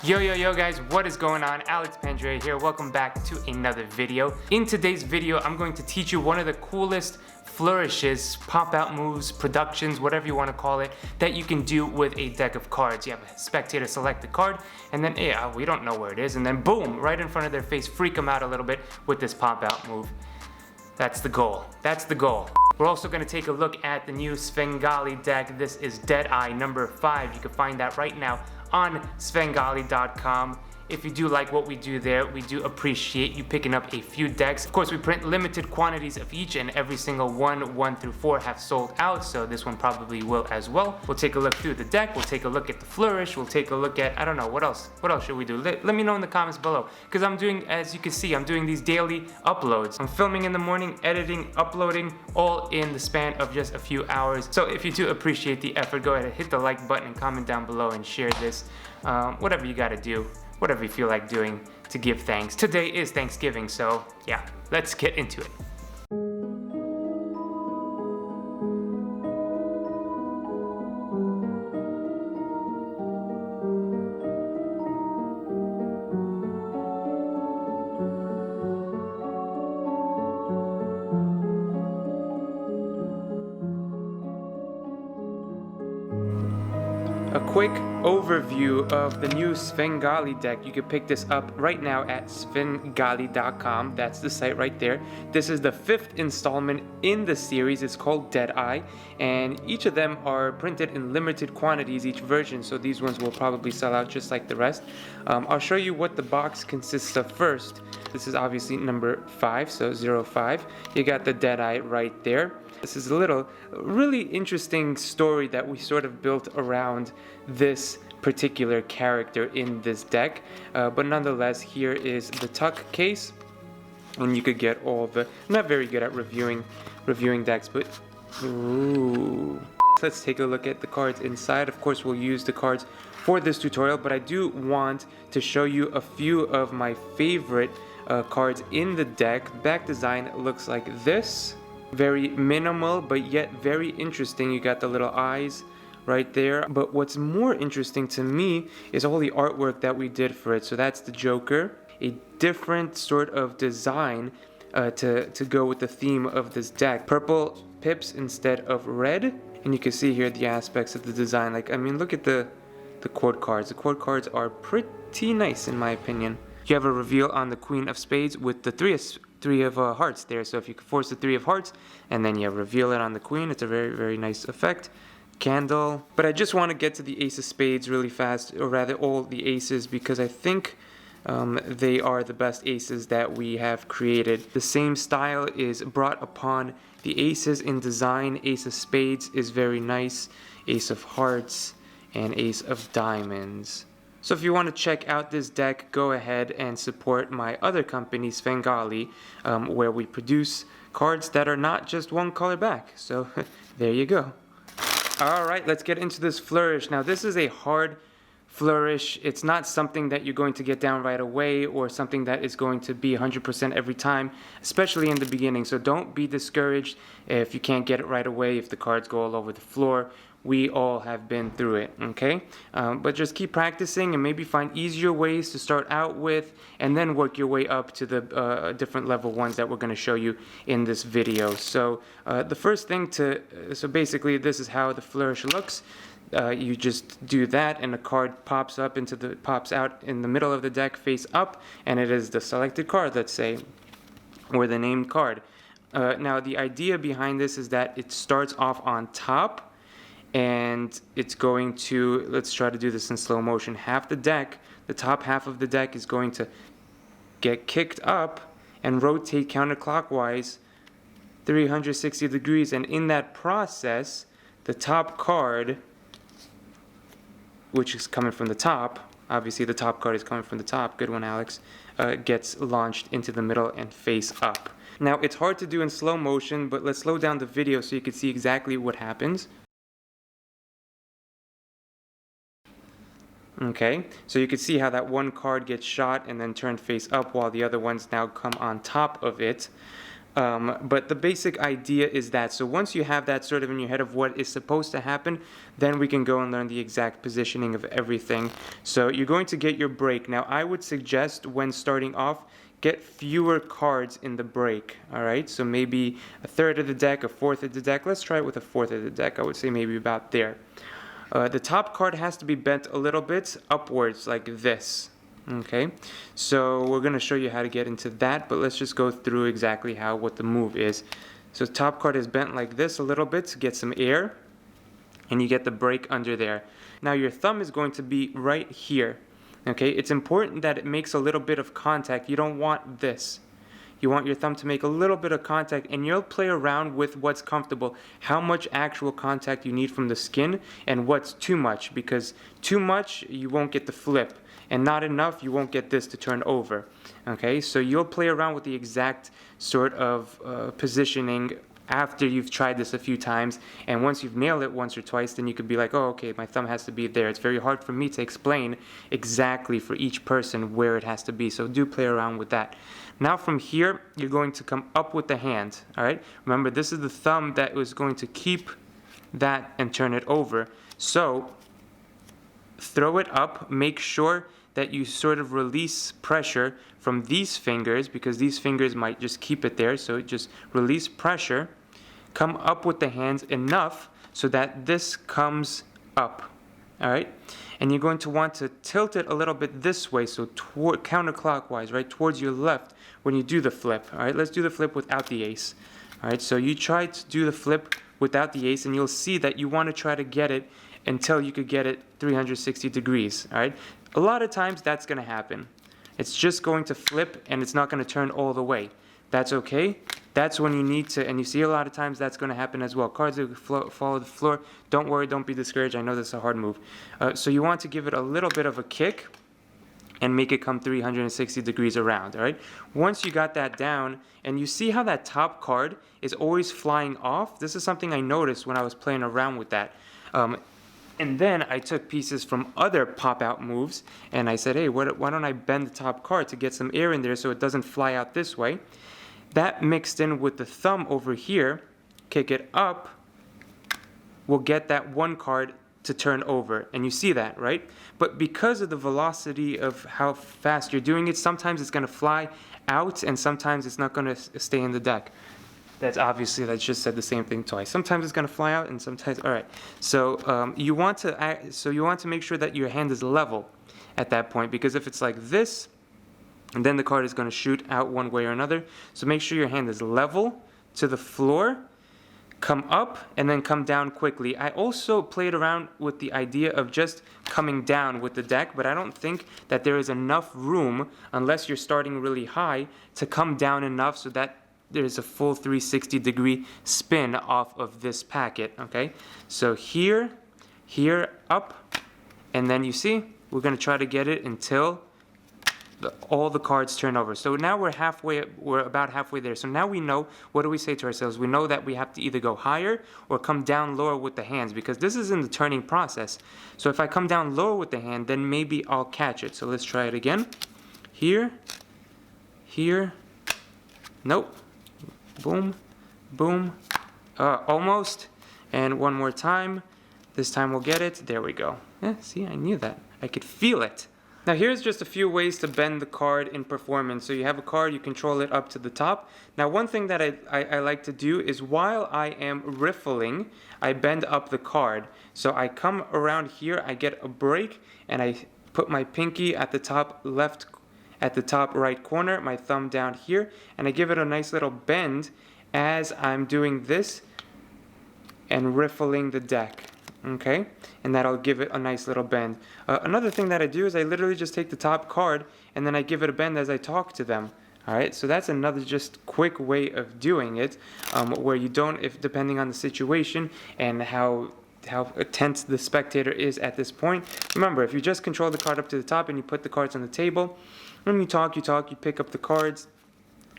Yo guys, what is going on? Alex Pandrea here. Welcome back to another video. In today's video, I'm going to teach you one of the coolest flourishes, pop-out moves, productions, whatever you want to call it, that you can do with a deck of cards. You have a spectator select the card, and then, we don't know where it is, and then boom, right in front of their face, freak them out a little bit with this pop-out move. That's the goal. That's the goal. We're also going to take a look at the new Svengali deck. This is Deadeye number 5. You can find that right now on Svengali.com. If you do like what we do there, we do appreciate you picking up a few decks. Of course, we print limited quantities of each, and every single 1 through 4 have sold out, so this one probably will as well. We'll take a look through the deck, we'll take a look at the Flourish, we'll take a look at, I don't know, what else should we do? Let me know in the comments below, because I'm doing, as you can see, I'm doing these daily uploads. I'm filming in the morning, editing, uploading, all in the span of just a few hours. So if you do appreciate the effort, go ahead and hit the like button and comment down below and share this. Whatever you gotta do. Whatever you feel like doing to give thanks. Today is Thanksgiving, so yeah, let's get into it. A quick overview of the new Svengali deck. You can pick this up right now at Svengali.com. That's the site right there. This is the 5th installment in the series. It's called Deadeye, and each of them are printed in limited quantities, each version, so these ones will probably sell out just like the rest. I'll show you what the box consists of first. This is obviously number 5, so 05. You got the Deadeye right there. This is a really interesting story that we sort of built around this particular character in this deck. But nonetheless, here is the tuck case, and you could get all the... I'm not very good at reviewing decks, but... Ooh. Let's take a look at the cards inside. Of course, we'll use the cards for this tutorial, but I do want to show you a few of my favorite cards in the deck. The back design looks like this. Very minimal, but yet very interesting. You got the little eyes right there. But what's more interesting to me is all the artwork that we did for it. So that's the Joker, a different sort of design to go with the theme of this deck. Purple pips instead of red. And you can see here the aspects of the design. Like, I mean, look at the chord cards. The chord cards are pretty nice in my opinion. You have a reveal on the Queen of Spades with the three of hearts there. So if you could force the 3 of hearts and then you reveal it on the Queen, it's a very nice effect. Candle. But I just want to get to the Ace of Spades really fast, or rather all the aces, because I think they are the best aces that we have created. The same style is brought upon the aces in design. Ace of Spades is very nice, Ace of Hearts, and Ace of Diamonds. So if you want to check out this deck, go ahead and support my other company, Svengali, where we produce cards that are not just one color back. So there you go. Alright, let's get into this Flourish. Now this is a hard Flourish. It's not something that you're going to get down right away, or something that is going to be 100% every time, especially in the beginning. So don't be discouraged if you can't get it right away, if the cards go all over the floor. We all have been through it, okay? But just keep practicing and maybe find easier ways to start out with, and then work your way up to the different level ones that we're going to show you in this video. So the first thing so basically this is how the Flourish looks. You just do that, and the card pops out in the middle of the deck face up, and it is the selected card, let's say, or the named card. Now the idea behind this is that it starts off on top, and it's going to, let's try to do this in slow motion. The top half of the deck is going to get kicked up and rotate counterclockwise 360 degrees, and in that process, the top card, which is coming from the top, obviously the top card is coming from the top, good one Alex, gets launched into the middle and face up. Now it's hard to do in slow motion, but let's slow down the video so you can see exactly what happens. Okay, so you can see how that one card gets shot and then turned face up, while the other ones now come on top of it. But the basic idea is that. So once you have that sort of in your head of what is supposed to happen, then we can go and learn the exact positioning of everything. So you're going to get your break. Now I would suggest when starting off, get fewer cards in the break. All right, so maybe a third of the deck, a fourth of the deck. Let's try it with a fourth of the deck. I would say maybe about there. The top card has to be bent a little bit upwards like this. Okay, so we're going to show you how to get into that, but let's just go through exactly what the move is. So top card is bent like this a little bit to get some air, and you get the break under there. Now your thumb is going to be right here. Okay, it's important that it makes a little bit of contact. You don't want this. You want your thumb to make a little bit of contact, and you'll play around with what's comfortable, how much actual contact you need from the skin, and what's too much, because too much, you won't get the flip, and not enough, you won't get this to turn over. Okay, so you'll play around with the exact sort of positioning after you've tried this a few times, and once you've nailed it once or twice, then you could be like, oh, okay, my thumb has to be there. It's very hard for me to explain exactly for each person where it has to be, so do play around with that. Now from here, you're going to come up with the hand, all right? Remember, this is the thumb that was going to keep that and turn it over. So throw it up, make sure that you sort of release pressure from these fingers, because these fingers might just keep it there. So just release pressure, come up with the hands enough so that this comes up, all right? And you're going to want to tilt it a little bit this way, so counterclockwise, right, towards your left when you do the flip, all right? Let's do the flip without the ace, all right? So you try to do the flip without the ace, and you'll see that you want to try to get it until you could get it 360 degrees, all right? A lot of times that's going to happen. It's just going to flip, and it's not going to turn all the way. That's okay. That's when you need to, and you see a lot of times that's going to happen as well. Cards that follow the floor, don't worry, don't be discouraged. I know this is a hard move. So you want to give it a little bit of a kick and make it come 360 degrees around, all right? Once you got that down, and you see how that top card is always flying off, this is something I noticed when I was playing around with that. And then I took pieces from other pop-out moves, and I said, hey, why don't I bend the top card to get some air in there so it doesn't fly out this way? That mixed in with the thumb over here, kick it up, will get that one card to turn over. And you see that, right? But because of the velocity of how fast you're doing it, sometimes it's going to fly out, and sometimes it's not going to stay in the deck. That's just said the same thing twice. Sometimes it's going to fly out, and sometimes, all right. So you want to make sure that your hand is level at that point, because if it's like this, and then the card is going to shoot out one way or another. So make sure your hand is level to the floor, come up, and then come down quickly. I also played around with the idea of just coming down with the deck, but I don't think that there is enough room, unless you're starting really high, to come down enough so that there's a full 360 degree spin off of this packet, okay? So here, up, and then you see, we're gonna try to get it until all the cards turn over. So now we're about halfway there. So now we know, what do we say to ourselves? We know that we have to either go higher or come down lower with the hands, because this is in the turning process. So if I come down lower with the hand, then maybe I'll catch it. So let's try it again. Here, nope. Boom, boom, almost, and one more time. This time we'll get it. There we go. See, I knew that. I could feel it. Now here's just a few ways to bend the card in performance. So you have a card, you control it up to the top. Now one thing that I like to do is, while I am riffling, I bend up the card. So I come around here, I get a break, and I put my pinky at the top left, at the top right corner, my thumb down here, and I give it a nice little bend as I'm doing this and riffling the deck, okay? And that'll give it a nice little bend. Another thing that I do is I literally just take the top card and then I give it a bend as I talk to them. All right, so that's another just quick way of doing it, where you don't, depending on the situation and how tense the spectator is at this point. Remember, if you just control the card up to the top and you put the cards on the table, when you talk, you pick up the cards,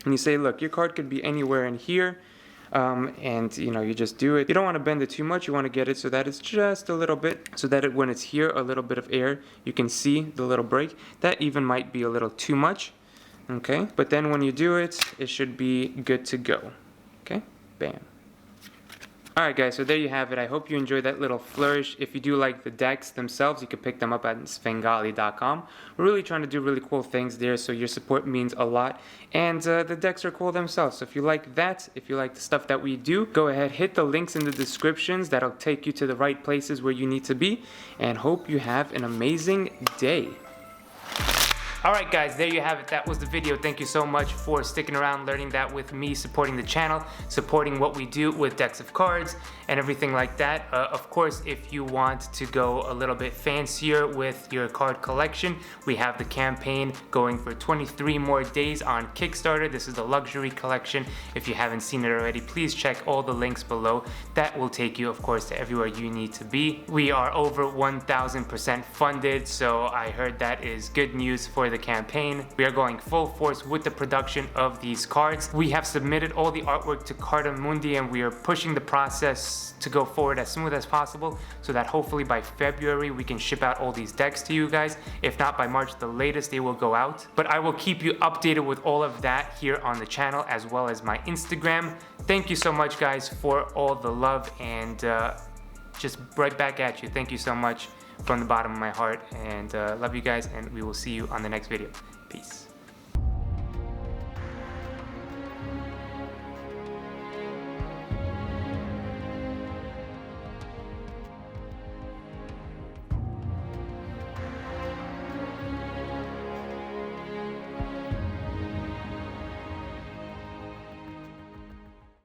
and you say, look, your card could be anywhere in here, and you just do it. You don't want to bend it too much. You want to get it so that it's just a little bit, so that when it's here, a little bit of air, you can see the little break. That even might be a little too much. Okay, but then when you do it, it should be good to go. Okay, bam. Alright guys, so there you have it. I hope you enjoyed that little flourish. If you do like the decks themselves, you can pick them up at svengali.com. We're really trying to do really cool things there, so your support means a lot. And the decks are cool themselves. So if you like that, if you like the stuff that we do, go ahead, hit the links in the descriptions. That'll take you to the right places where you need to be. And hope you have an amazing day. Alright guys, there you have it. That was the video. Thank you so much for sticking around, learning that with me, supporting the channel, supporting what we do with decks of cards and everything like that. Of course, if you want to go a little bit fancier with your card collection, we have the campaign going for 23 more days on Kickstarter. This is the luxury collection. If you haven't seen it already, please check all the links below. That will take you, of course, to everywhere you need to be. We are over 1000% funded, so I heard that is good news for the campaign. We are going full force with the production of these cards. We have submitted all the artwork to Carta Mundi, and we are pushing the process to go forward as smooth as possible so that hopefully by February we can ship out all these decks to you guys. If not by March, the latest they will go out. But I will keep you updated with all of that here on the channel as well as my Instagram. Thank you so much guys for all the love, and just right back at you. Thank you so much from the bottom of my heart, and love you guys, and we will see you on the next video. Peace.